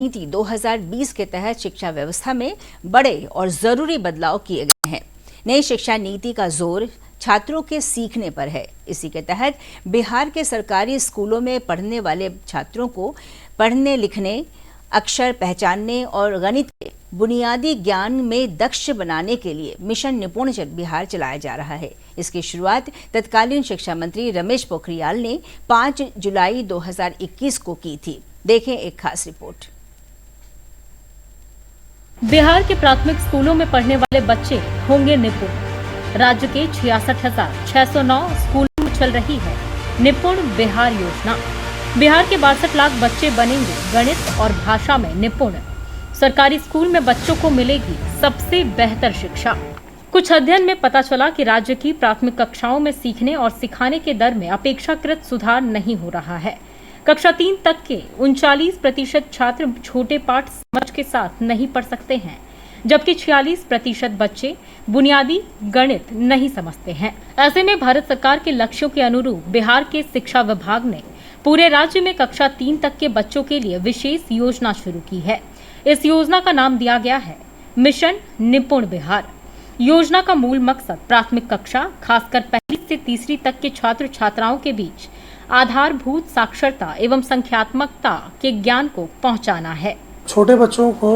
नीति 2020 के तहत शिक्षा व्यवस्था में बड़े और जरूरी बदलाव किए गए हैं। नई शिक्षा नीति का जोर छात्रों के सीखने पर है। इसी के तहत बिहार के सरकारी स्कूलों में पढ़ने वाले छात्रों को पढ़ने लिखने, अक्षर पहचानने और गणित के बुनियादी ज्ञान में दक्ष बनाने के लिए मिशन निपुण बिहार चलाया जा रहा है। इसकी शुरुआत तत्कालीन शिक्षा मंत्री रमेश पोखरियाल ने 5 जुलाई 2021 को की थी। देखें एक खास रिपोर्ट। बिहार के प्राथमिक स्कूलों में पढ़ने वाले बच्चे होंगे निपुण। राज्य के 66,609 स्कूलों में चल रही है निपुण बिहार योजना। बिहार के 62 लाख बच्चे बनेंगे गणित और भाषा में निपुण। सरकारी स्कूल में बच्चों को मिलेगी सबसे बेहतर शिक्षा। कुछ अध्ययन में पता चला कि राज्य की प्राथमिक कक्षाओं में सीखने और सिखाने के दर में अपेक्षाकृत सुधार नहीं हो रहा है। कक्षा 3 तक के 39% छात्र छोटे पाठ समझ के साथ नहीं पढ़ सकते हैं, जबकि 46% बच्चे बुनियादी गणित नहीं समझते हैं। ऐसे में भारत सरकार के लक्ष्यों के अनुरूप बिहार के शिक्षा विभाग ने पूरे राज्य में कक्षा 3 तक के बच्चों के लिए विशेष योजना शुरू की है। इस योजना का नाम दिया गया है मिशन निपुण बिहार। योजना का मूल मकसद प्राथमिक कक्षा, खासकर पहली से तीसरी तक के छात्र छात्राओं के बीच आधारभूत साक्षरता एवं संख्यात्मकता के ज्ञान को पहुंचाना है। छोटे बच्चों को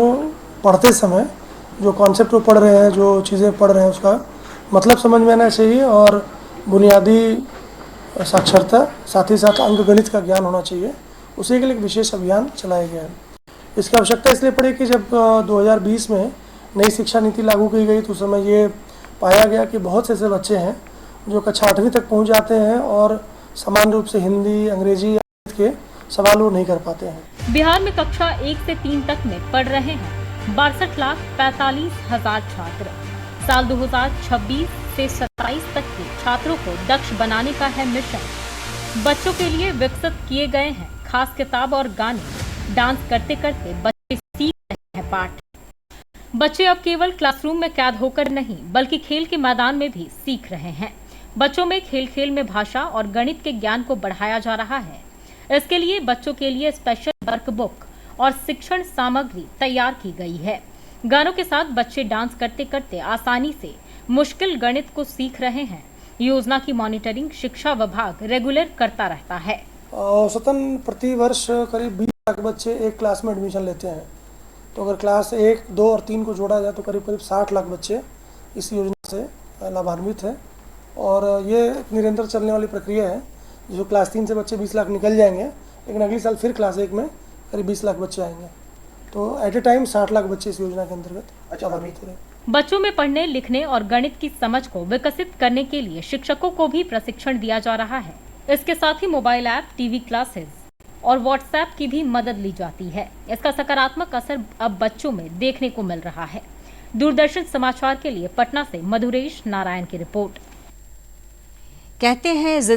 पढ़ते समय जो कॉन्सेप्ट वो पढ़ रहे हैं, जो चीज़ें पढ़ रहे हैं, उसका मतलब समझ में आना चाहिए और बुनियादी साक्षरता, साथ ही साथ अंकगणित का ज्ञान होना चाहिए। उसी के लिए एक विशेष अभियान चलाया गया है। इसकी आवश्यकता इसलिए पड़ी कि जब 2020 में नई शिक्षा नीति लागू की गई तो उस समय ये पाया गया कि बहुत से ऐसे बच्चे हैं जो कक्षा 8वीं तक पहुँच जाते हैं और समान रूप से हिंदी, अंग्रेजी के सवाल वो नहीं कर पाते हैं। बिहार में कक्षा 1 से 3 तक में पढ़ रहे हैं 62,45,000 छात्र। साल 2026 से 27 तक के छात्रों को दक्ष बनाने का है मिशन। बच्चों के लिए विकसित किए गए हैं खास किताब और गाने। डांस करते करते बच्चे सीख रहे हैं पाठ। बच्चे अब केवल क्लासरूम में कैद होकर नहीं, बल्कि खेल के मैदान में भी सीख रहे हैं। बच्चों में खेल खेल में भाषा और गणित के ज्ञान को बढ़ाया जा रहा है। इसके लिए बच्चों के लिए स्पेशल वर्कबुक और शिक्षण सामग्री तैयार की गई है। गानों के साथ बच्चे डांस करते करते आसानी से मुश्किल गणित को सीख रहे हैं। योजना की मॉनिटरिंग शिक्षा विभाग रेगुलर करता रहता है। औसतन प्रति वर्ष करीब 20 लाख बच्चे एक क्लास में एडमिशन लेते हैं। तो अगर क्लास 1, 2 और 3 को जोड़ा जाए तो करीब 60 लाख बच्चे इस योजना से लाभान्वित हैं। और ये निरंतर चलने वाली प्रक्रिया है। जो क्लास 3 से बच्चे 20 लाख निकल जाएंगे, लेकिन अगले साल फिर क्लास 1 में करीब 20 लाख बच्चे आएंगे। तो एट ए टाइम 60 लाख बच्चे इस योजना के अंतर्गत लाभान्वित हो रहे हैं। बच्चों में पढ़ने, लिखने और गणित की समझ को विकसित करने के लिए शिक्षकों को भी प्रशिक्षण दिया जा रहा है। इसके साथ ही मोबाइल ऐप, टीवी क्लासेस और व्हाट्सएप की भी मदद ली जाती है। इसका सकारात्मक असर अब बच्चों में देखने को मिल रहा है। दूरदर्शन समाचार के लिए पटना से मधुरेश नारायण की रिपोर्ट। कहते हैं